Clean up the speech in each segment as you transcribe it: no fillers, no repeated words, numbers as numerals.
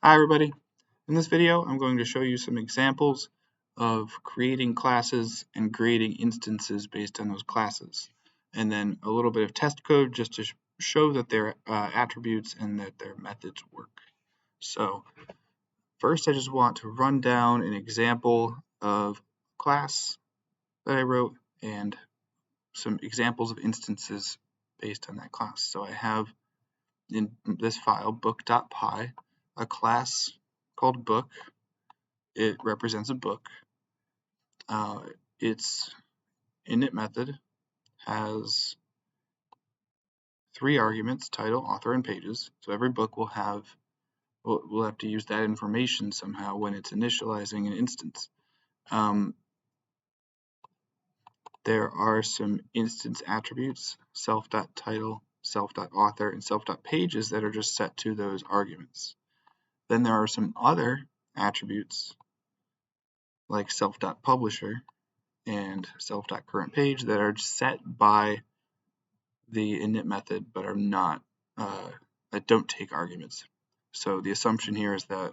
Hi everybody. In this video I'm going to show you some examples of creating classes and creating instances based on those classes, and then a little bit of test code just to show that their attributes and that their methods work. So first I just want to run down an example of class that I wrote and some examples of instances based on that class. So I have in this file book.py a class called book. It represents a book. Its init method has 3 arguments: title, author, and pages. So every book will have to use that information somehow when it's initializing an instance. There are some instance attributes: self.title, self.author, and self.pages that are just set to those arguments. Then there are some other attributes like self.publisher and self.currentPage that are set by the init method but are not that don't take arguments. So the assumption here is that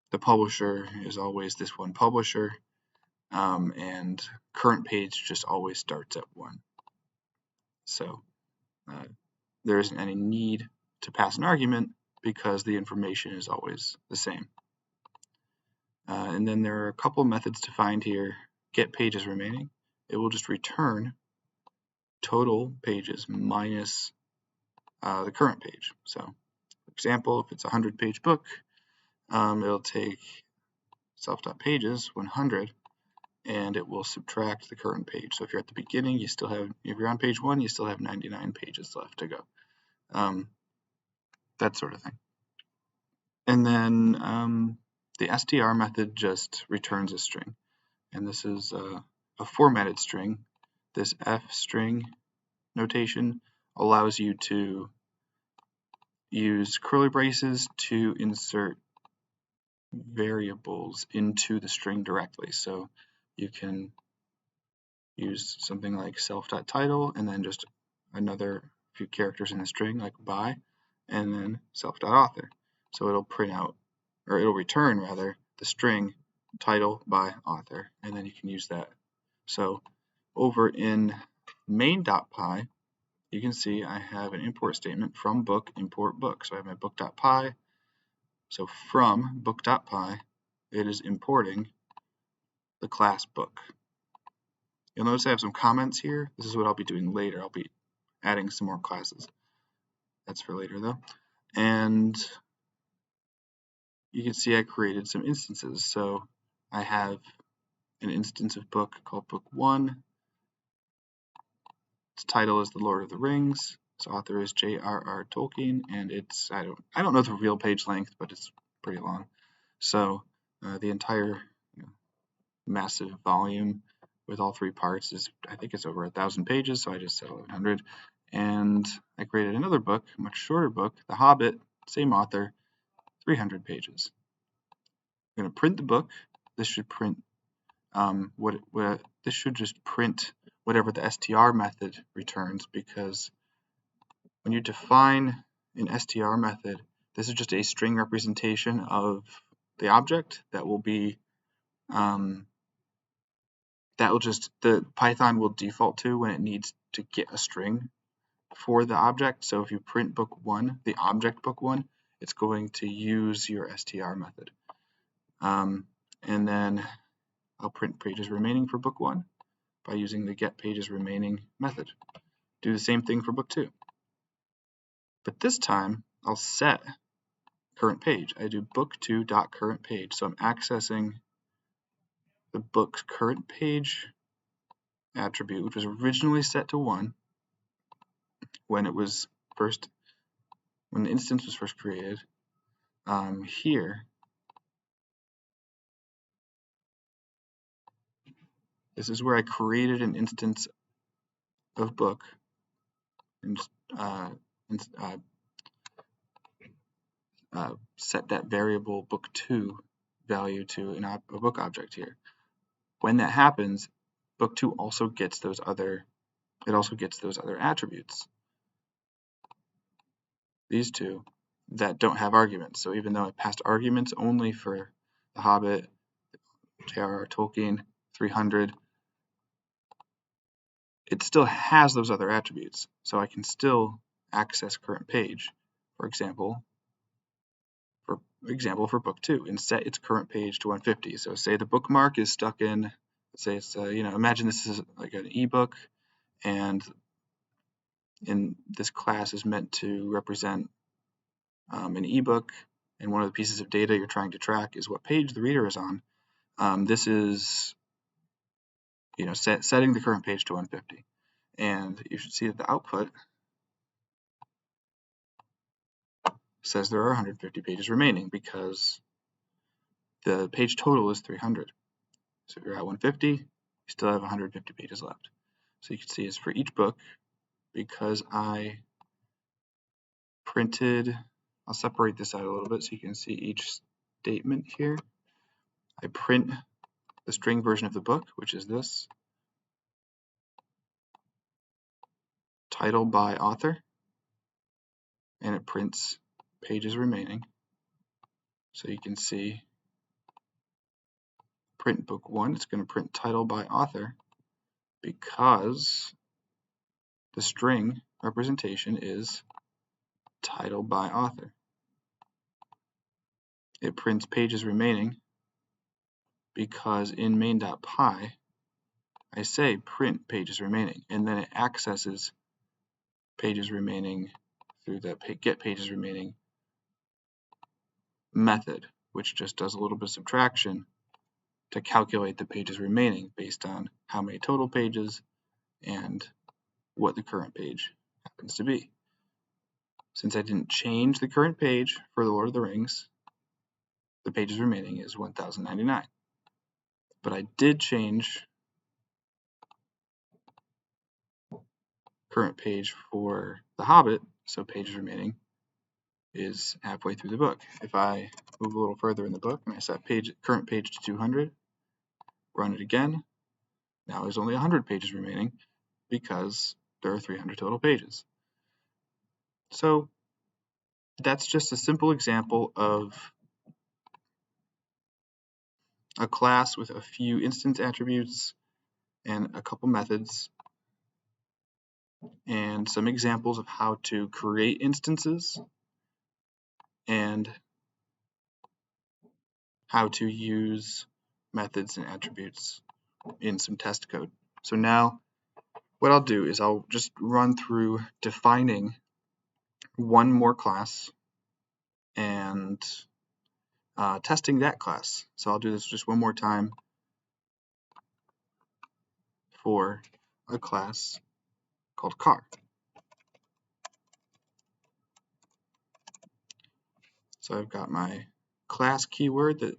the publisher is always this one publisher, and current page just always starts at 1. So there isn't any need to pass an argument because the information is always the same. And then there are a couple methods to find here. Get pages remaining. It will just return total pages minus the current page. So, for example, if it's a 100-page book, it'll take self.pages 100, and it will subtract the current page. So if you're at the beginning, if you're on page 1, you still have 99 pages left to go. That sort of thing. And then the str method just returns a string, and this is a formatted string. This f string notation allows you to use curly braces to insert variables into the string directly. So you can use something like self.title and then just another few characters in the string like by, and then self.author. So it'll return the string title by author, and then you can use that. So over in main.py, you can see I have an import statement from book import book. So I have my book.py. So from book.py, it is importing the class book. You'll notice I have some comments here. This is what I'll be doing later. I'll be adding some more classes. That's for later though. And you can see I created some instances. So I have an instance of book called book 1. Its title is The Lord of the Rings. Its author is J.R.R. Tolkien, and it's I don't know the real page length, but it's pretty long. So the entire massive volume with all 3 parts is, I think it's over 1,000 pages, so I just said 1,100. And I created another book, a much shorter book, The Hobbit, same author, 300 pages. I'm going to print the book. This should print this should just print whatever the str method returns, because when you define an str method, this is just a string representation of the object that will be the Python will default to when it needs to get a string for the object. So if you print book 1, the object book 1, it's going to use your str method. And then I'll print pages remaining for book 1 by using the get pages remaining method. Do the same thing for book 2. But this time I'll set current page. I do book2.currentPage. So I'm accessing the book's current page attribute, which was originally set to 1 when the instance was first created. Here, this is where I created an instance of book and set that variable book2 value to a book object here. When that happens, book2 also gets those other attributes. These two that don't have arguments. So even though I passed arguments only for The Hobbit, J.R.R. Tolkien, 300, it still has those other attributes. So I can still access current page, for example, for book 2, and set its current page to 150. So say the bookmark is stuck in, let's say it's, imagine this is like an ebook, and in this class is meant to represent an ebook, and one of the pieces of data you're trying to track is what page the reader is on. This is, setting the current page to 150, and you should see that the output says there are 150 pages remaining because the page total is 300. So if you're at 150, you still have 150 pages left. So you can see it's for each book, because I printed, I'll separate this out a little bit so you can see each statement here. I print the string version of the book, which is this, title by author, and it prints pages remaining. So you can see print book 1, it's going to print title by author because the string representation is title by author. It prints pages remaining because in main.py I say print pages remaining, and then it accesses pages remaining through the get pages remaining method, which just does a little bit of subtraction to calculate the pages remaining based on how many total pages and what the current page happens to be. Since I didn't change the current page for The Lord of the Rings, the pages remaining is 1099. But I did change current page for The Hobbit, so pages remaining is halfway through the book. If I move a little further in the book and I set current page to 200, run it again, now there's only 100 pages remaining because there are 300 total pages. So that's just a simple example of a class with a few instance attributes and a couple methods and some examples of how to create instances and how to use methods and attributes in some test code. So now what I'll do is I'll just run through defining one more class and testing that class. So I'll do this just one more time for a class called car. So I've got my class keyword that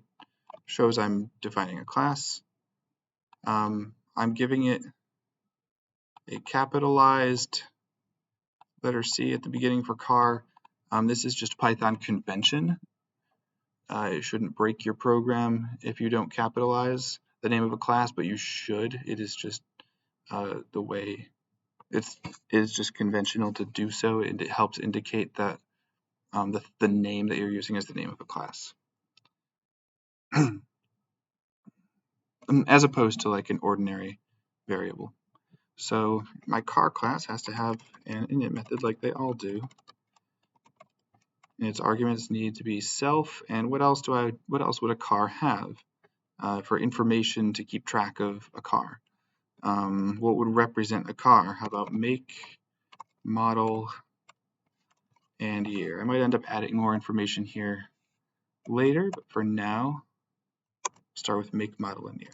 shows I'm defining a class. I'm giving it a capitalized letter C at the beginning for car. This is just Python convention. It shouldn't break your program if you don't capitalize the name of a class, but you should. It is just the way it's just conventional to do so, and it helps indicate that the name that you're using is the name of a class. As opposed to like an ordinary variable. So my car class has to have an init method like they all do. And its arguments need to be self, and what else would a car have for information to keep track of a car? What would represent a car? How about make, model, and year? I might end up adding more information here later, but for now, start with make, model, and year.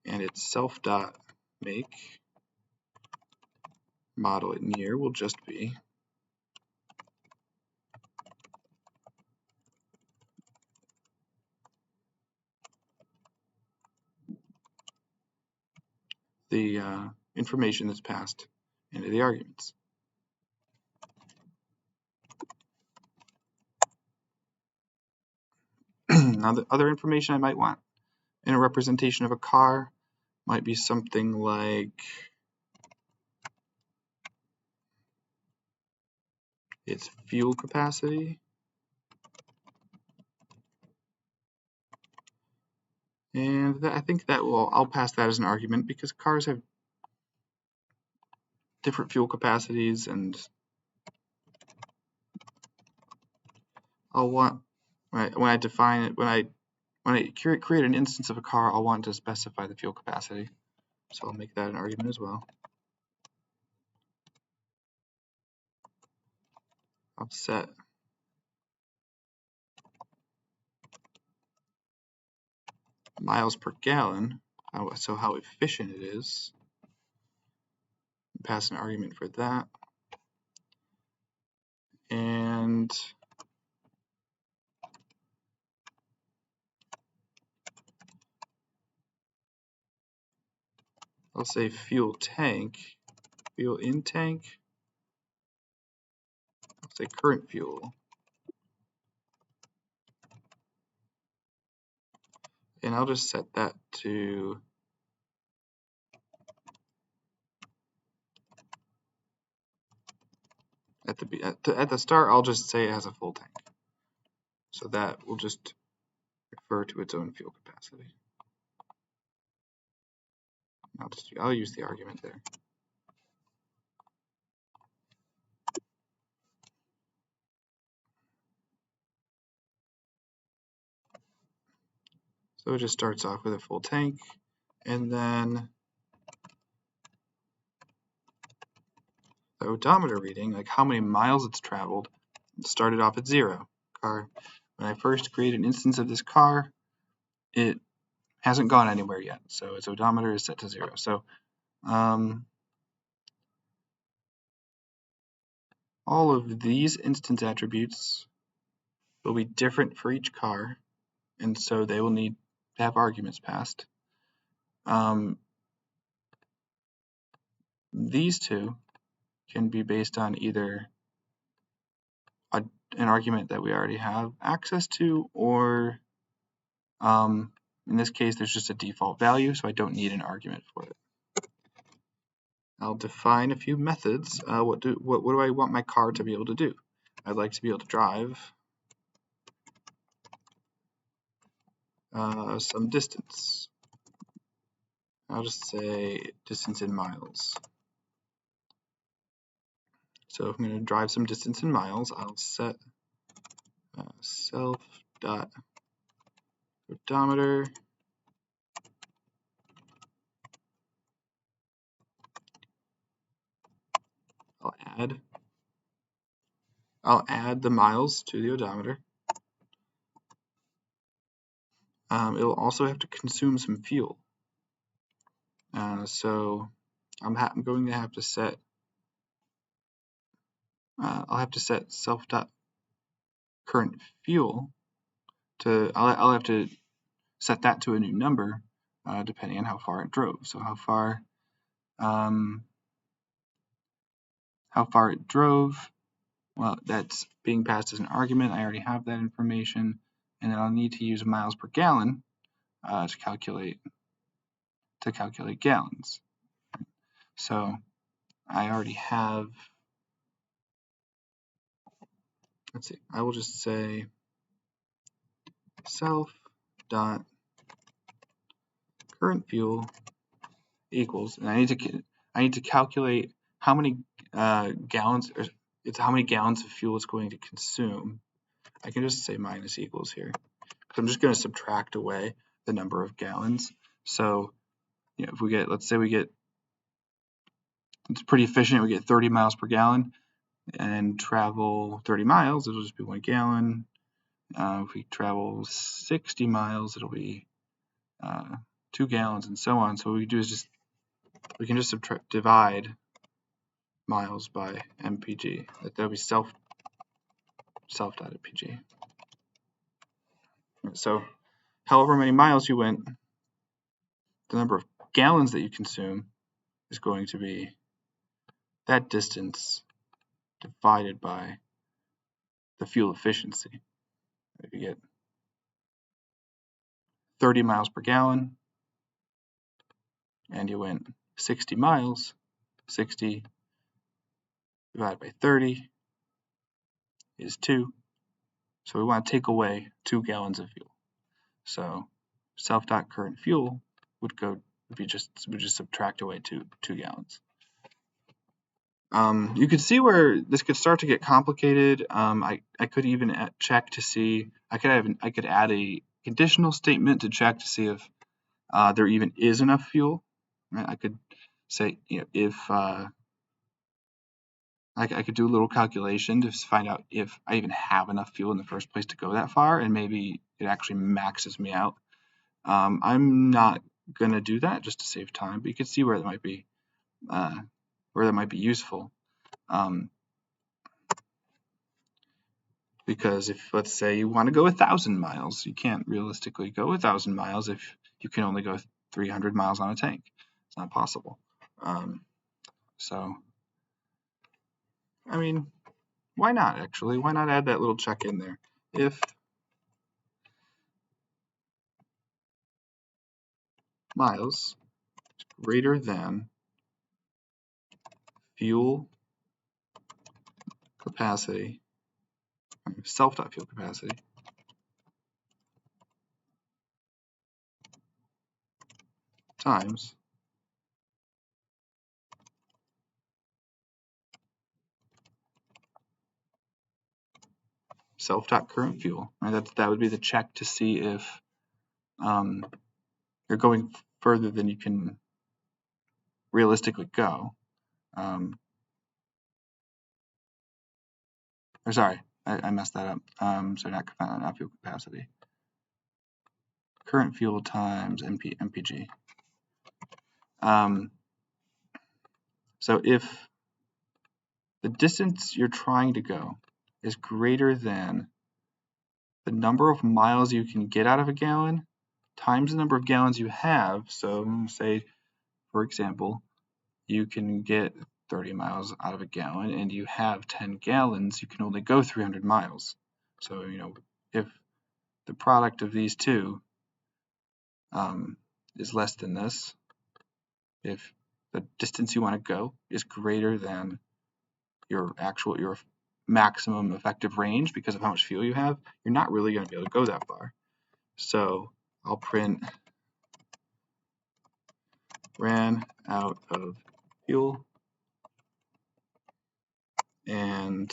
And it's self.make, model, and year will just be the information that's passed into the arguments. Now, the other information I might want in a representation of a car might be something like its fuel capacity. And I think that I'll pass that as an argument because cars have different fuel capacities, and I'll want, when I define it, when I create an instance of a car, I'll want to specify the fuel capacity. So I'll make that an argument as well. I'll set miles per gallon, so how efficient it is. Pass an argument for that. And I'll say fuel tank, fuel in tank. I'll say current fuel. And I'll just set that to at the start. I'll just say it has a full tank, so that will just refer to its own fuel capacity. I'll use the argument there. So it just starts off with a full tank, and then the odometer reading, like how many miles it's traveled, started off at 0. When I first create an instance of this car, it hasn't gone anywhere yet, so its odometer is set to 0. So all of these instance attributes will be different for each car, and so they will need to have arguments passed. These two can be based on either an argument that we already have access to, or in this case, there's just a default value, so I don't need an argument for it. I'll define a few methods. What do I want my car to be able to do? I'd like to be able to drive some distance. I'll just say distance in miles. So if I'm going to drive some distance in miles, I'll set self.odometer I'll add the miles to the odometer. It'll also have to consume some fuel. So I'm going to have to set I'll have to set self.current fuel to I'll have to set that to a new number depending on how far it drove. So how far it drove, well, that's being passed as an argument. I already have that information, and then I'll need to use miles per gallon to calculate gallons. So I already have, let's see, I will just say self.current fuel equals, and I need to calculate how many gallons, or it's how many gallons of fuel it's going to consume. I can just say minus equals here, because I'm just going to subtract away the number of gallons. So, you know, if we get, let's say we get, it's pretty efficient, we get 30 miles per gallon and travel 30 miles, it'll just be 1 gallon. If we travel 60 miles, it'll be 2 gallons, and so on. So what we do is we can just divide miles by mpg. That'll be self.mpg. So however many miles you went, the number of gallons that you consume is going to be that distance divided by the fuel efficiency. If you get 30 miles per gallon and you went 60 miles, 60 divided by 30 is 2. So we want to take away 2 gallons of fuel. So self.current fuel would just subtract away 2 gallons. You could see where this could start to get complicated. I could even check to see, I could add a conditional statement to check to see if there even is enough fuel. Right? I could say, if I could do a little calculation to find out if I even have enough fuel in the first place to go that far, and maybe it actually maxes me out. I'm not going to do that just to save time, but you can see where that might be useful. Because if, let's say, you want to go 1,000 miles, you can't realistically go 1,000 miles if you can only go 300 miles on a tank. It's not possible. So, I mean, why not, actually? Why not add that little check in there? If miles is greater than fuel capacity, self.fuel capacity, times self.current fuel. Right? That would be the check to see if you're going further than you can realistically go. Or sorry, I messed that up. So not fuel capacity. Current fuel times MPG. So if the distance you're trying to go is greater than the number of miles you can get out of a gallon times the number of gallons you have, so say, for example, you can get 30 miles out of a gallon and you have 10 gallons, you can only go 300 miles. So, if the product of these two is less than this, if the distance you want to go is greater than your maximum effective range because of how much fuel you have, you're not really going to be able to go that far. So I'll print ran out of fuel, and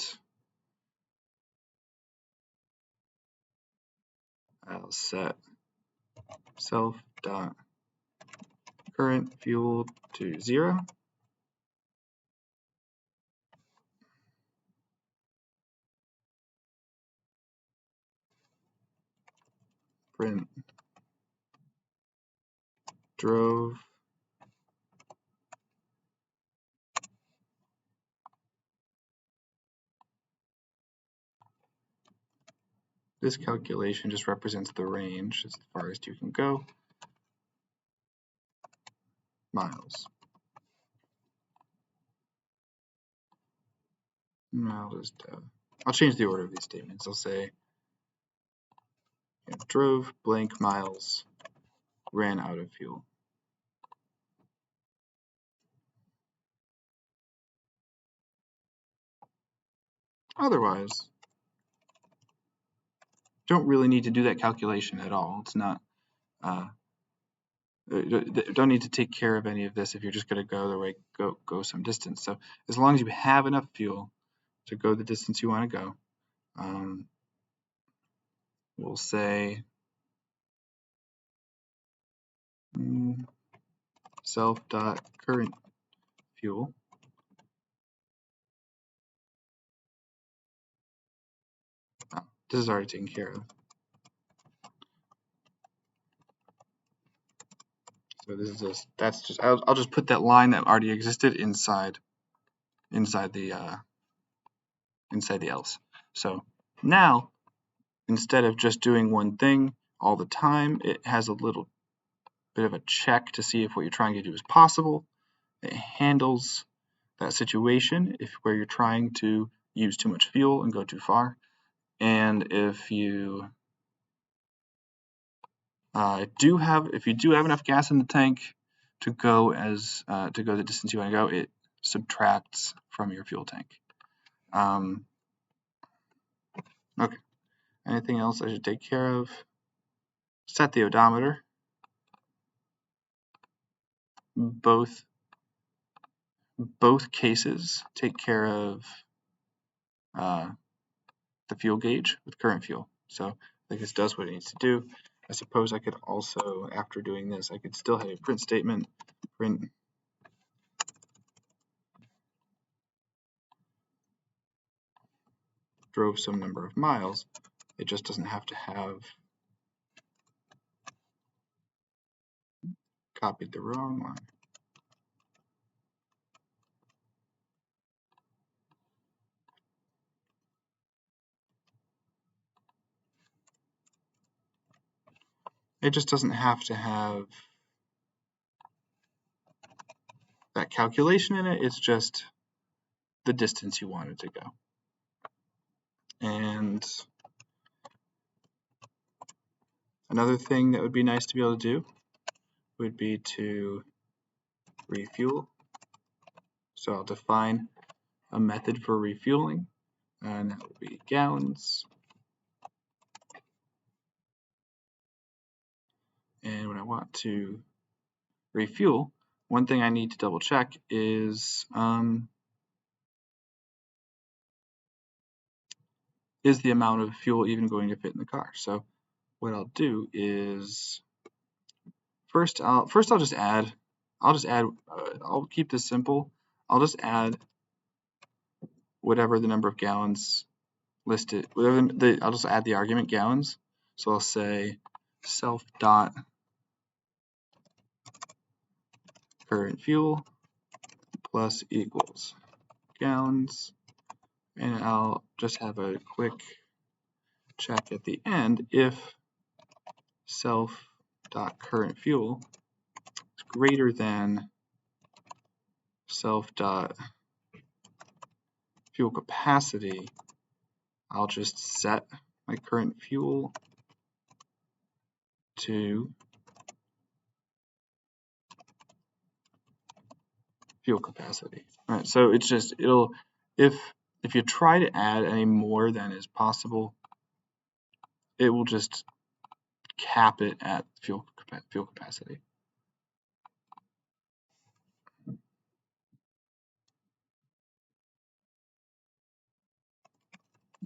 I'll set self.current fuel to 0. Print drove this calculation just represents the range as far as you can go, miles. I'll change the order of these statements. I'll say drove blank miles, ran out of fuel. Otherwise, don't really need to do that calculation at all. It's not, don't need to take care of any of this if you're just going to go some distance. So as long as you have enough fuel to go the distance you want to go, we'll say self.current fuel this is already taken care of. So this is I'll just put that line that already existed inside the else. So now, instead of just doing one thing all the time, it has a little bit of a check to see if what you're trying to do is possible. It handles that situation where you're trying to use too much fuel and go too far, and if you do have enough gas in the tank to go the distance you want to go, it subtracts from your fuel tank. Okay. Anything else I should take care of? Set the odometer. both cases take care of the fuel gauge with current fuel. So I think this does what it needs to do. I suppose I could also, after doing this, I could still have a print statement, print drove some number of miles. It just doesn't have to have copied the wrong one. It just doesn't have to have that calculation in it. It's just the distance you want it to go. And another thing that would be nice to be able to do would be to refuel. So I'll define a method for refueling, and that would be gallons. And when I want to refuel, one thing I need to double check is the amount of fuel even going to fit in the car? So what I'll do is first I'll just add, I'll keep this simple. I'll just add whatever the number of gallons listed, I'll just add the argument gallons. So I'll say self dot current fuel plus equals gallons, and I'll just have a quick check at the end if self dot current fuel is greater than self dot fuel capacity. I'll just set my current fuel to fuel capacity. All right, so it's just, if you try to add any more than is possible, it will just cap it at fuel capacity.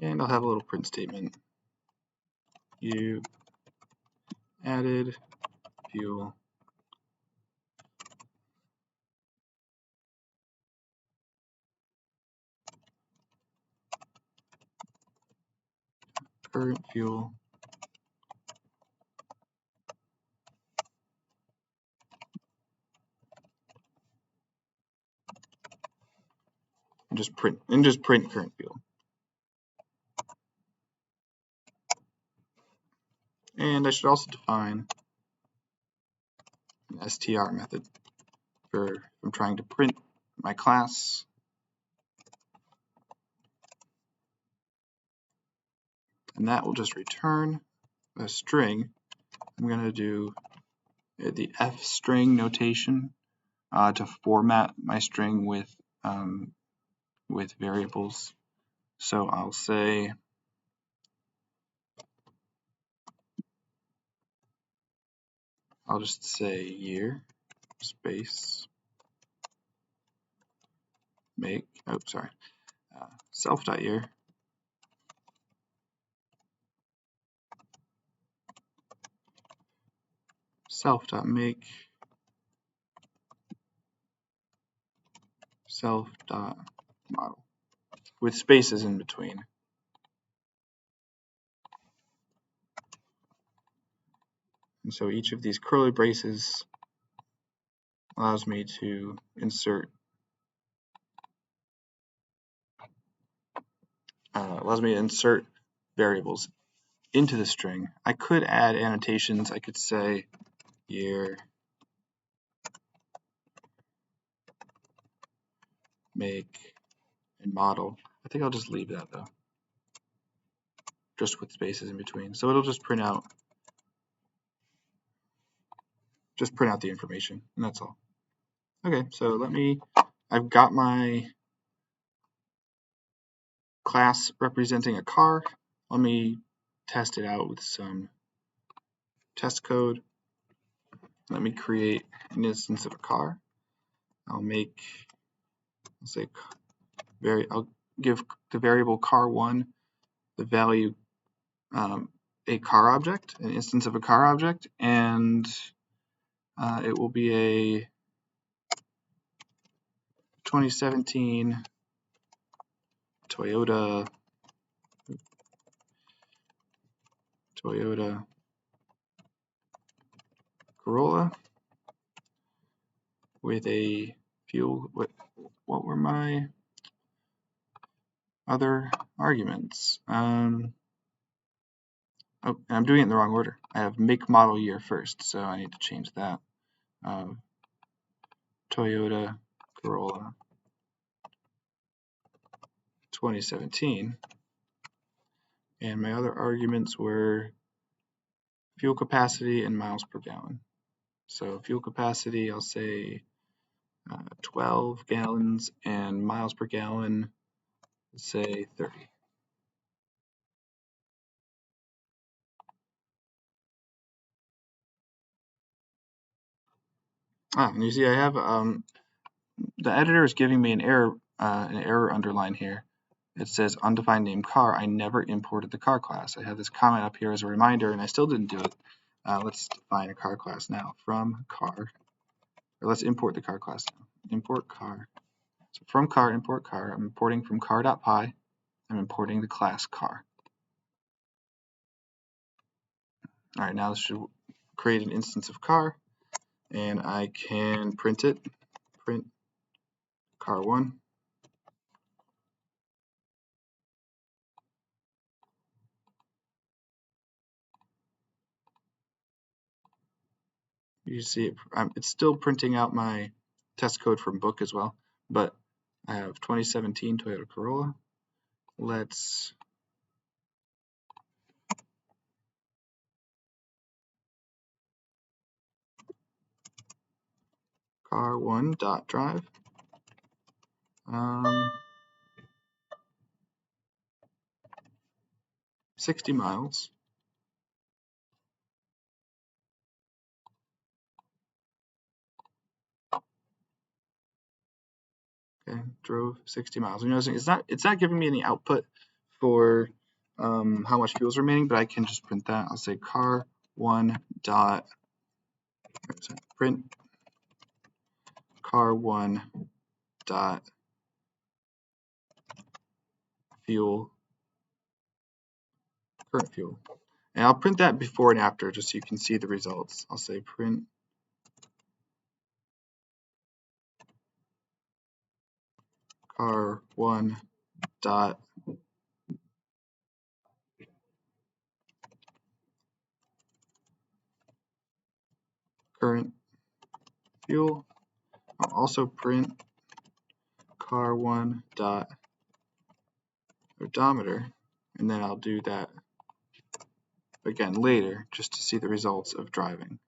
And I'll have a little print statement. You added fuel current fuel and just print current fuel. And I should also define an str method for if I'm trying to print my class. And that will just return a string. I'm going to do the f string notation to format my string with variables. So I'll say I'll just say year space make, self.year self.make self.model with spaces in between. And so each of these curly braces allows me to insert variables into the string. I could add annotations. I could say year, make, and model. I think I'll just leave that though, just with spaces in between. So it'll just print out the information, and that's all. Okay, so I've got my class representing a car. Let me test it out with some test code. let me create an instance of a car. I'll give the variable car1 the value a car object, an instance of a car object, and it will be a 2017 Toyota Corolla with a fuel. What were my other arguments? Oh, I'm doing it in the wrong order. I have make, model, year first, so I need to change that. Toyota Corolla 2017. And my other arguments were fuel capacity and miles per gallon. So fuel capacity, I'll say 12 gallons, and miles per gallon, say 30. And you see I have the editor is giving me an error underline here. It says undefined name car. I never imported the car class. I have this comment up here as a reminder, and I still didn't do it. Let's define a car class now. From car, or let's import the car class now. Import car. So from car, import car. I'm importing from car.py. I'm importing the class car. All right, now this should create an instance of car, and I can print it. Print car1. You see it's still printing out my test code from book as well, but I have 2017 Toyota Corolla. Let's car1.drive. 60 miles. Okay, drove 60 miles. You're noticing it's not giving me any output for how much fuel is remaining, but I can just print that. I'll say car1 dot print car1 dot fuel, current fuel, and I'll print that before and after just so you can see the results. I'll say print car1 dot current fuel. I'll also print car1 dot odometer, and then I'll do that again later just to see the results of driving.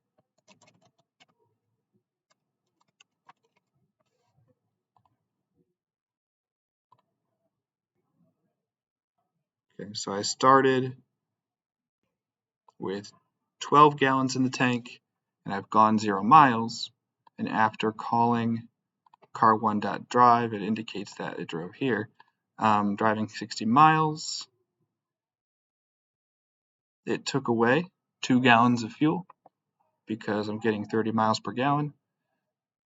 Okay, so I started with 12 gallons in the tank, and I've gone 0 miles, and after calling car1.drive, it indicates that it drove here. Driving 60 miles, it took away 2 gallons of fuel because I'm getting 30 miles per gallon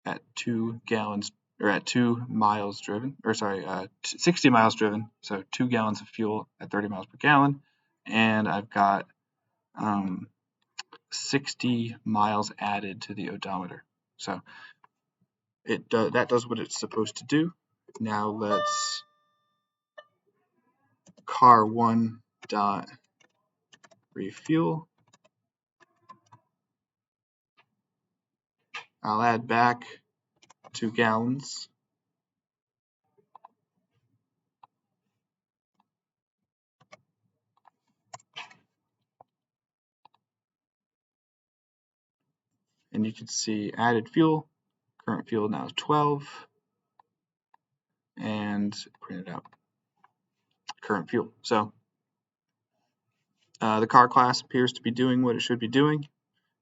at 2 gallons, or at 2 miles driven, or sorry, 60 miles driven, so 2 gallons of fuel at 30 miles per gallon, and I've got 60 miles added to the odometer. So that does what it's supposed to do. Now let's car1 dot refuel. I'll add back 2 gallons. And you can see added fuel. Current fuel now is 12. And print it out. Current fuel. So the car class appears to be doing what it should be doing.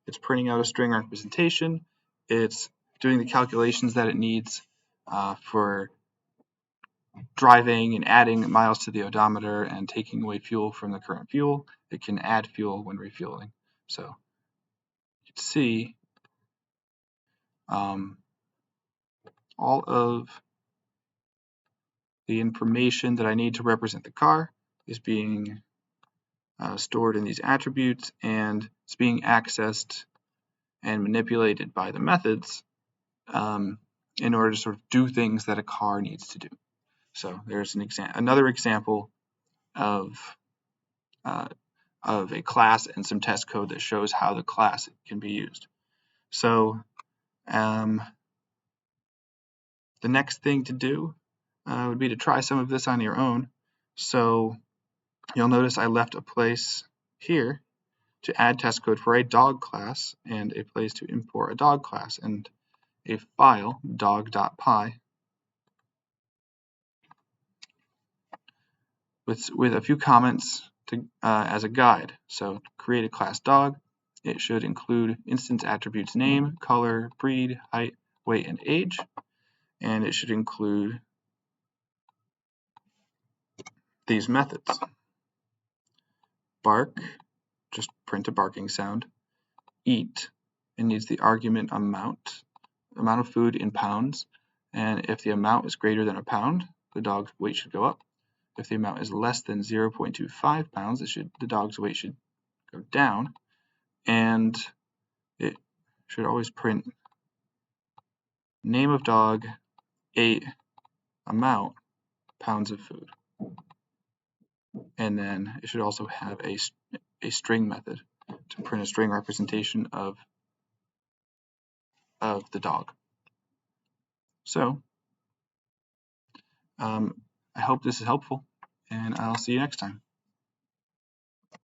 It's printing out a string representation. It's doing the calculations that it needs for driving and adding miles to the odometer and taking away fuel from the current fuel. It can add fuel when refueling. So you can see all of the information that I need to represent the car is being stored in these attributes, and it's being accessed and manipulated by the methods in order to sort of do things that a car needs to do. So there's another example of a class and some test code that shows how the class can be used. So the next thing to do would be to try some of this on your own. So you'll notice I left a place here to add test code for a dog class and a place to import a dog class and a file, dog.py, with a few comments as a guide. So create a class dog. It should include instance attributes name, color, breed, height, weight, and age. And it should include these methods. Bark, just print a barking sound. Eat, it needs the argument amount of food in pounds. And if the amount is greater than a pound, the dog's weight should go up. If the amount is less than 0.25 pounds, the dog's weight should go down. And it should always print name of dog, ate, amount, pounds of food. And then it should also have a string method to print a string representation of the dog. So I hope this is helpful, and I'll see you next time.